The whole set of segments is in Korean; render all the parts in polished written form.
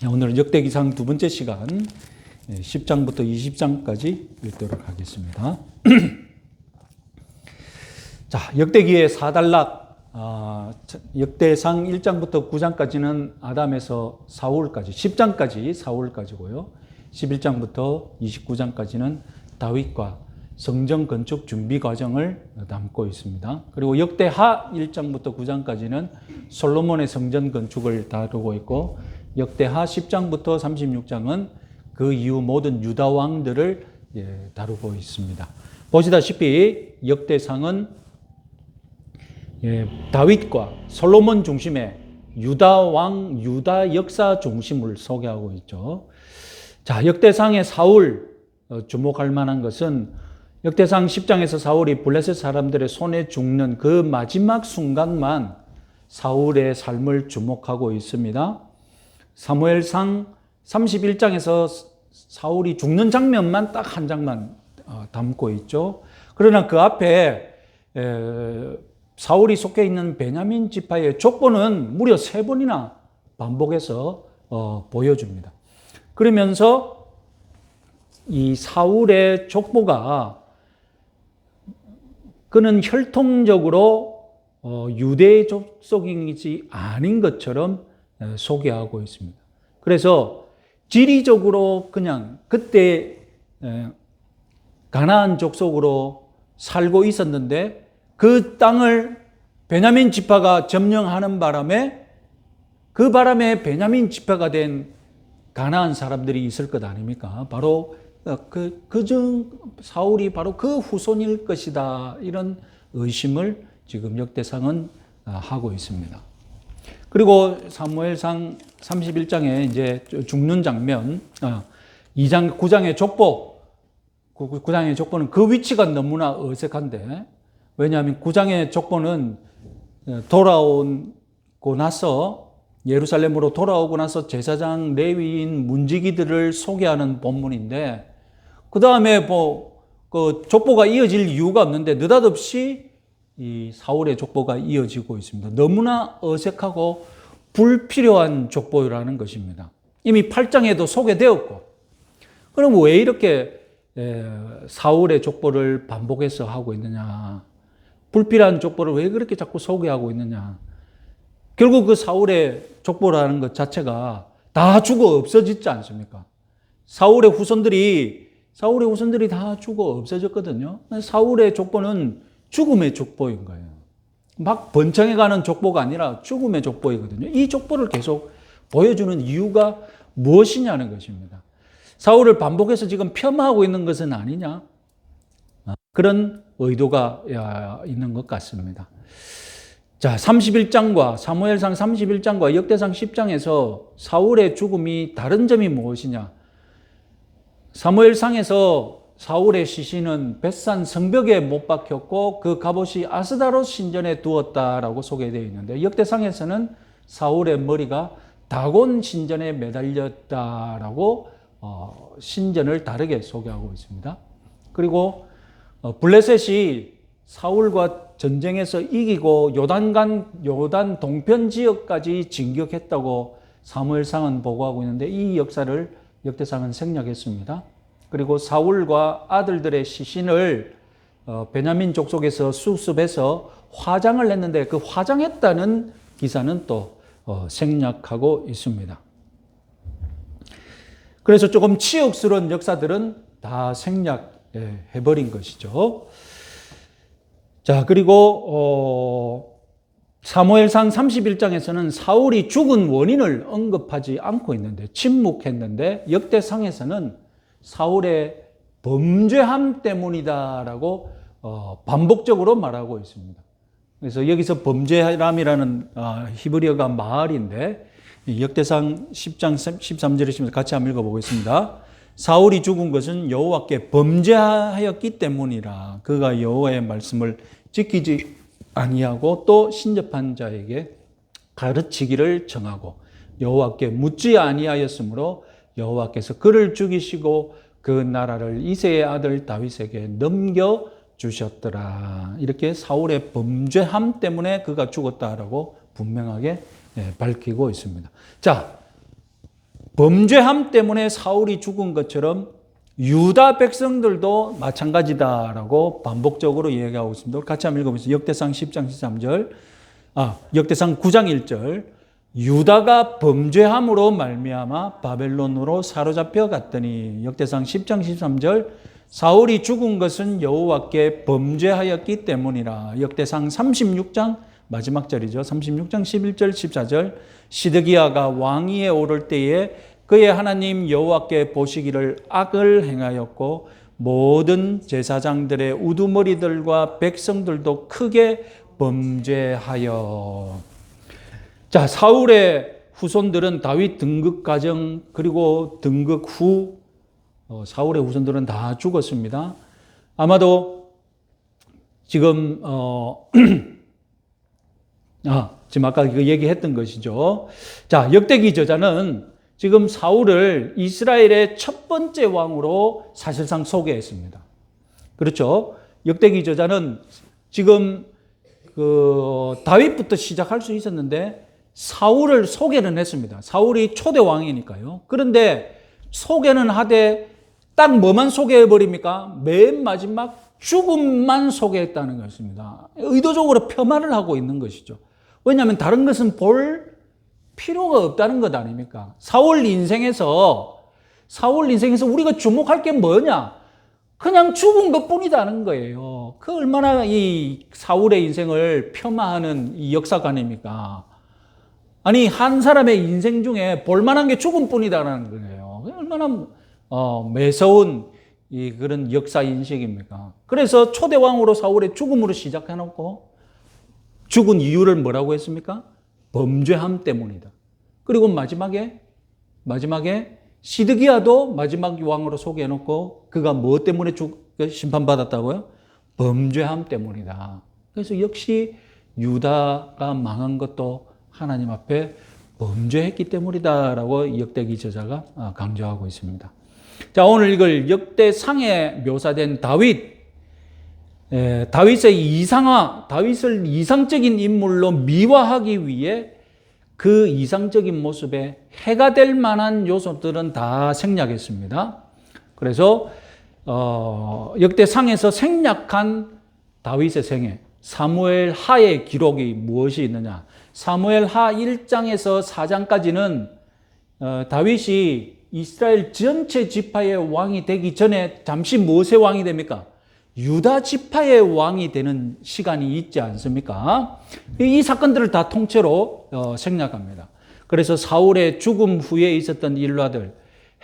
오늘은 역대기상 두 번째 시간 10장부터 20장까지 읽도록 하겠습니다. 자, 역대기의 사단락, 역대상 1장부터 9장까지는 아담에서 사울까지, 10장까지 사울까지고요. 11장부터 29장까지는 다윗과 성전 건축 준비 과정을 담고 있습니다. 그리고 역대하 1장부터 9장까지는 솔로몬의 성전 건축을 다루고 있고, 역대하 10장부터 36장은 그 이후 모든 유다 왕들을 다루고 있습니다. 보시다시피 역대상은 다윗과 솔로몬 중심의 유다 왕, 유다 역사 중심을 소개하고 있죠. 자, 역대상의 사울 주목할 만한 것은 역대상 10장에서 사울이 블레셋 사람들의 손에 죽는 그 마지막 순간만 사울의 삶을 주목하고 있습니다. 사무엘상 31장에서 사울이 죽는 장면만 딱 한 장만 담고 있죠. 그러나 그 앞에 사울이 속해 있는 베냐민 지파의 족보는 무려 3번이나 반복해서 보여줍니다. 그러면서 이 사울의 족보가 그는 혈통적으로 유대 족속이지 아닌 것처럼 소개하고 있습니다. 그래서 지리적으로 그냥 그때 가나안 족속으로 살고 있었는데 그 땅을 베냐민 지파가 점령하는 바람에 그 바람에 베냐민 지파가 된 가나안 사람들이 있을 것 아닙니까? 바로 그중 사울이 바로 그 후손일 것이다. 이런 의심을 지금 역대상은 하고 있습니다. 그리고 사무엘상 31장에 이제 죽는 장면, 2장, 9장의 족보, 9장의 족보는 그 위치가 너무나 어색한데, 왜냐하면 9장의 족보는 돌아오고 나서, 예루살렘으로 돌아오고 나서 제사장, 레위인, 문지기들을 소개하는 본문인데, 그 다음에 그 족보가 이어질 이유가 없는데, 느닷없이 이 사울의 족보가 이어지고 있습니다. 너무나 어색하고 불필요한 족보라는 것입니다. 이미 8장에도 소개되었고, 그럼 왜 이렇게 사울의 족보를 반복해서 하고 있느냐? 불필요한 족보를 왜 그렇게 자꾸 소개하고 있느냐? 결국 그 사울의 족보라는 것 자체가 다 죽어 없어지지 않습니까? 사울의 후손들이 다 죽어 없어졌거든요. 사울의 족보는 죽음의 족보인 거예요. 막 번창해가는 족보가 아니라 죽음의 족보이거든요. 이 족보를 계속 보여주는 이유가 무엇이냐는 것입니다. 사울을 반복해서 지금 폄하하고 있는 것은 아니냐? 그런 의도가 있는 것 같습니다. 자, 31장과 사무엘상 31장과 역대상 10장에서 사울의 죽음이 다른 점이 무엇이냐? 사무엘상에서 사울의 시신은 벳산 성벽에 못 박혔고 그 갑옷이 아스다롯 신전에 두었다라고 소개되어 있는데, 역대상에서는 사울의 머리가 다곤 신전에 매달렸다라고 신전을 다르게 소개하고 있습니다. 그리고 블레셋이 사울과 전쟁에서 이기고 요단 동편 지역까지 진격했다고 사무엘상은 보고하고 있는데, 이 역사를 역대상은 생략했습니다. 그리고 사울과 아들들의 시신을 베냐민 족속에서 수습해서 화장을 했는데 그 화장했다는 기사는 또 생략하고 있습니다. 그래서 조금 치욕스러운 역사들은 다 생략해버린 것이죠. 자, 그리고 사무엘상 31장에서는 사울이 죽은 원인을 언급하지 않고 있는데, 침묵했는데, 역대상에서는 사울의 범죄함 때문이다라고 반복적으로 말하고 있습니다. 그래서 여기서 범죄함이라는 히브리어가 마알인데, 역대상 10장 13절에 같이 한번 읽어보겠습니다. 사울이 죽은 것은 여호와께 범죄하였기 때문이라. 그가 여호와의 말씀을 지키지 아니하고 또 신접한 자에게 가르치기를 정하고 여호와께 묻지 아니하였으므로 여호와께서 그를 죽이시고 그 나라를 이새의 아들 다윗에게 넘겨주셨더라. 이렇게 사울의 범죄함 때문에 그가 죽었다라고 분명하게 밝히고 있습니다. 자, 범죄함 때문에 사울이 죽은 것처럼 유다 백성들도 마찬가지다라고 반복적으로 이야기하고 있습니다. 같이 한번 읽어보세요. 역대상 10장 13절. 역대상 9장 1절. 유다가 범죄함으로 말미암아 바벨론으로 사로잡혀 갔더니. 역대상 10장 13절. 사울이 죽은 것은 여호와께 범죄하였기 때문이라. 역대상 36장 마지막 절이죠. 36장 11절 14절. 시드기야가 왕위에 오를 때에 그의 하나님 여호와께 보시기를 악을 행하였고 모든 제사장들의 우두머리들과 백성들도 크게 범죄하여. 자, 사울의 후손들은 다윗 등극 과정 그리고 등극 후 사울의 후손들은 다 죽었습니다. 아마도 지금 지금 아까 그 얘기했던 것이죠. 자, 역대기 저자는 지금 사울을 이스라엘의 첫 번째 왕으로 사실상 소개했습니다. 그렇죠? 역대기 저자는 지금 다윗부터 시작할 수 있었는데 사울을 소개는 했습니다. 사울이 초대 왕이니까요. 그런데 소개는 하되 딱 뭐만 소개해버립니까? 맨 마지막 죽음만 소개했다는 것입니다. 의도적으로 폄하를 하고 있는 것이죠. 왜냐하면 다른 것은 볼 필요가 없다는 것 아닙니까? 사울 인생에서 우리가 주목할 게 뭐냐? 그냥 죽은 것 뿐이다는 거예요. 그 얼마나 이 사울의 인생을 폄하하는 이 역사관입니까? 아니, 한 사람의 인생 중에 볼만한 게 죽음 뿐이다라는 거예요. 얼마나 매서운 그런 역사 인식입니까? 그래서 초대왕으로 사울의 죽음으로 시작해놓고 죽은 이유를 뭐라고 했습니까? 범죄함 때문이다. 그리고 마지막에 시드기야도 마지막 왕으로 소개해놓고 그가 뭐 때문에 심판받았다고요? 범죄함 때문이다. 그래서 역시 유다가 망한 것도 하나님 앞에 범죄했기 때문이다라고 역대기 저자가 강조하고 있습니다. 자, 오늘 이걸 역대상에 묘사된 다윗의 이상화, 다윗을 이상적인 인물로 미화하기 위해 그 이상적인 모습에 해가 될 만한 요소들은 다 생략했습니다. 그래서 역대상에서 생략한 다윗의 생애, 사무엘 하의 기록이 무엇이 있느냐? 사무엘 하 1장에서 4장까지는 다윗이 이스라엘 전체 지파의 왕이 되기 전에 잠시 무엇의 왕이 됩니까? 유다 지파의 왕이 되는 시간이 있지 않습니까? 이 사건들을 다 통째로 생략합니다. 그래서 사울의 죽음 후에 있었던 일화들,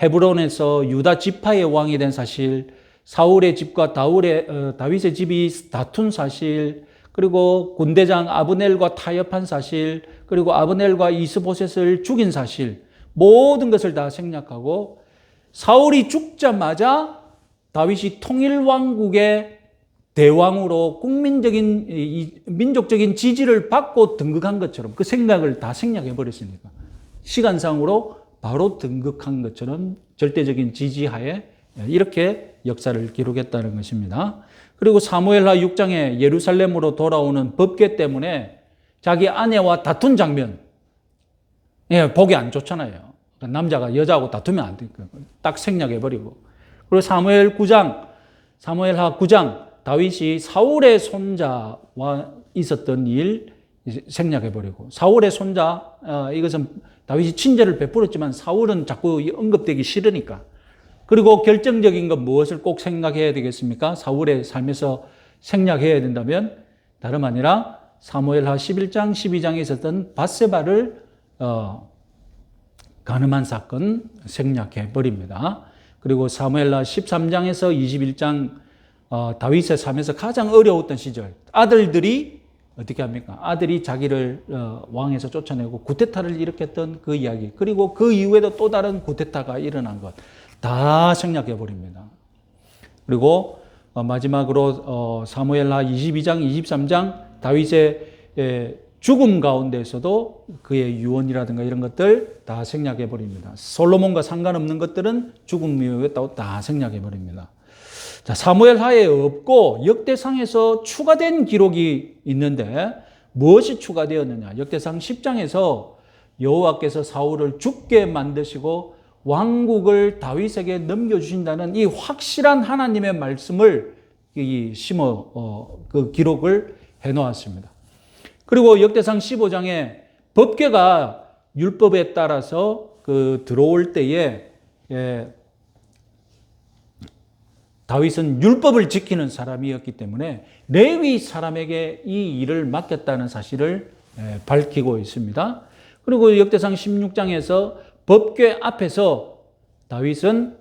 헤브론에서 유다 지파의 왕이 된 사실, 사울의 집과 다윗의 집이 다툰 사실, 그리고 군대장 아브넬과 타협한 사실, 그리고 아브넬과 이스보셋을 죽인 사실, 모든 것을 다 생략하고 사울이 죽자마자 다윗이 통일왕국의 대왕으로 민족적인 지지를 받고 등극한 것처럼 그 생각을 다 생략해 버렸으니까 시간상으로 바로 등극한 것처럼 절대적인 지지하에 이렇게 역사를 기록했다는 것입니다. 그리고 사무엘하 6장에 예루살렘으로 돌아오는 법궤 때문에 자기 아내와 다툰 장면, 보기 안 좋잖아요. 남자가 여자하고 다투면 안 되니까 딱 생략해 버리고. 그리고 사무엘하 9장 다윗이 사울의 손자와 있었던 일 생략해 버리고, 사울의 손자, 이것은 다윗이 친절을 베풀었지만 사울은 자꾸 언급되기 싫으니까. 그리고 결정적인 건 무엇을 꼭 생각해야 되겠습니까? 사울의 삶에서 생략해야 된다면 다름 아니라 사무엘하 11장 12장에 있었던 밧세바를 간음한 사건 생략해 버립니다. 그리고 사무엘하 13장에서 21장 다윗의 삶에서 가장 어려웠던 시절, 아들들이 어떻게 합니까? 아들이 자기를 왕에서 쫓아내고 쿠데타를 일으켰던 그 이야기, 그리고 그 이후에도 또 다른 쿠데타가 일어난 것 다 생략해 버립니다. 그리고 마지막으로 사무엘하 22장, 23장 다윗의 죽음 가운데서도 그의 유언이라든가 이런 것들 다 생략해 버립니다. 솔로몬과 상관없는 것들은 죽음 이후에 다 생략해 버립니다. 자, 사무엘하에 없고 역대상에서 추가된 기록이 있는데 무엇이 추가되었느냐? 역대상 10장에서 여호와께서 사울을 죽게 만드시고 왕국을 다윗에게 넘겨주신다는 이 확실한 하나님의 말씀을 그 기록을 해놓았습니다. 그리고 역대상 15장에 법궤가 율법에 따라서 들어올 때에 다윗은 율법을 지키는 사람이었기 때문에 레위 사람에게 이 일을 맡겼다는 사실을 밝히고 있습니다. 그리고 역대상 16장에서 법궤 앞에서 다윗은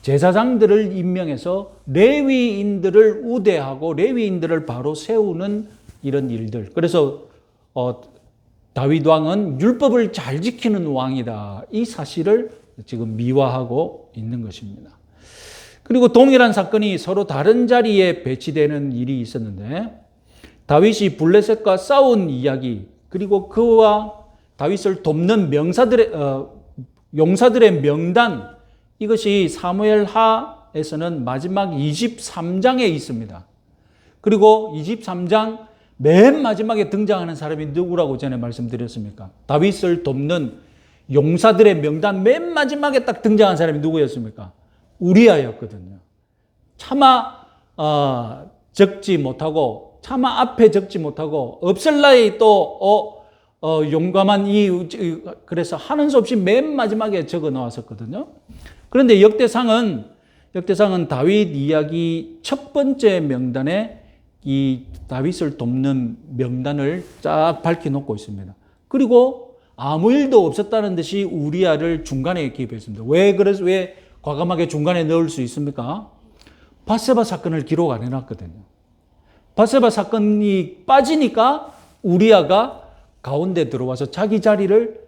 제사장들을 임명해서 레위인들을 우대하고 레위인들을 바로 세우는 이런 일들. 그래서 다윗 왕은 율법을 잘 지키는 왕이다. 이 사실을 지금 미화하고 있는 것입니다. 그리고 동일한 사건이 서로 다른 자리에 배치되는 일이 있었는데 다윗이 블레셋과 싸운 이야기, 그리고 그와 다윗을 돕는 용사들의 명단, 이것이 사무엘하에서는 마지막 23장에 있습니다. 그리고 23장 맨 마지막에 등장하는 사람이 누구라고 전에 말씀드렸습니까? 다윗을 돕는 용사들의 명단 맨 마지막에 딱 등장한 사람이 누구였습니까? 우리아였거든요. 차마 적지 못하고, 차마 앞에 적지 못하고, 없을 나위 또 용감한 그래서 하는 수 없이 맨 마지막에 적어 나왔었거든요. 그런데 역대상은 다윗 이야기 첫 번째 명단에 이 다윗을 돕는 명단을 쫙 밝혀놓고 있습니다. 그리고 아무 일도 없었다는 듯이 우리아를 중간에 기입했습니다. 왜 과감하게 중간에 넣을 수 있습니까? 밧세바 사건을 기록 안 해놨거든요. 밧세바 사건이 빠지니까 우리아가 가운데 들어와서 자기 자리를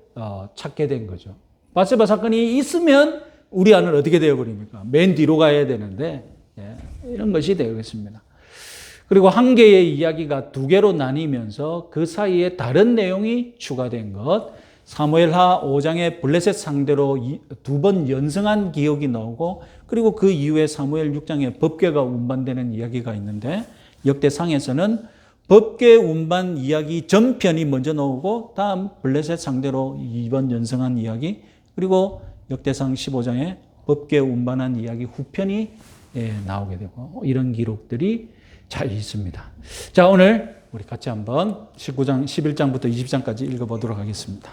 찾게 된 거죠. 밧세바 사건이 있으면 우리아는 어떻게 되어버립니까? 맨 뒤로 가야 되는데, 이런 것이 되겠습니다. 그리고 한 개의 이야기가 두 개로 나뉘면서 그 사이에 다른 내용이 추가된 것, 사무엘하 5장에 블레셋 상대로 두 번 연승한 기억이 나오고, 그리고 그 이후에 사무엘 6장에 법궤가 운반되는 이야기가 있는데, 역대상에서는 법궤 운반 이야기 전편이 먼저 나오고 다음 블레셋 상대로 2번 연승한 이야기, 그리고 역대상 15장에 법궤 운반한 이야기 후편이 나오게 되고, 이런 기록들이 잘 있습니다. 자, 오늘 우리 같이 한번 19장, 11장부터 20장까지 읽어보도록 하겠습니다.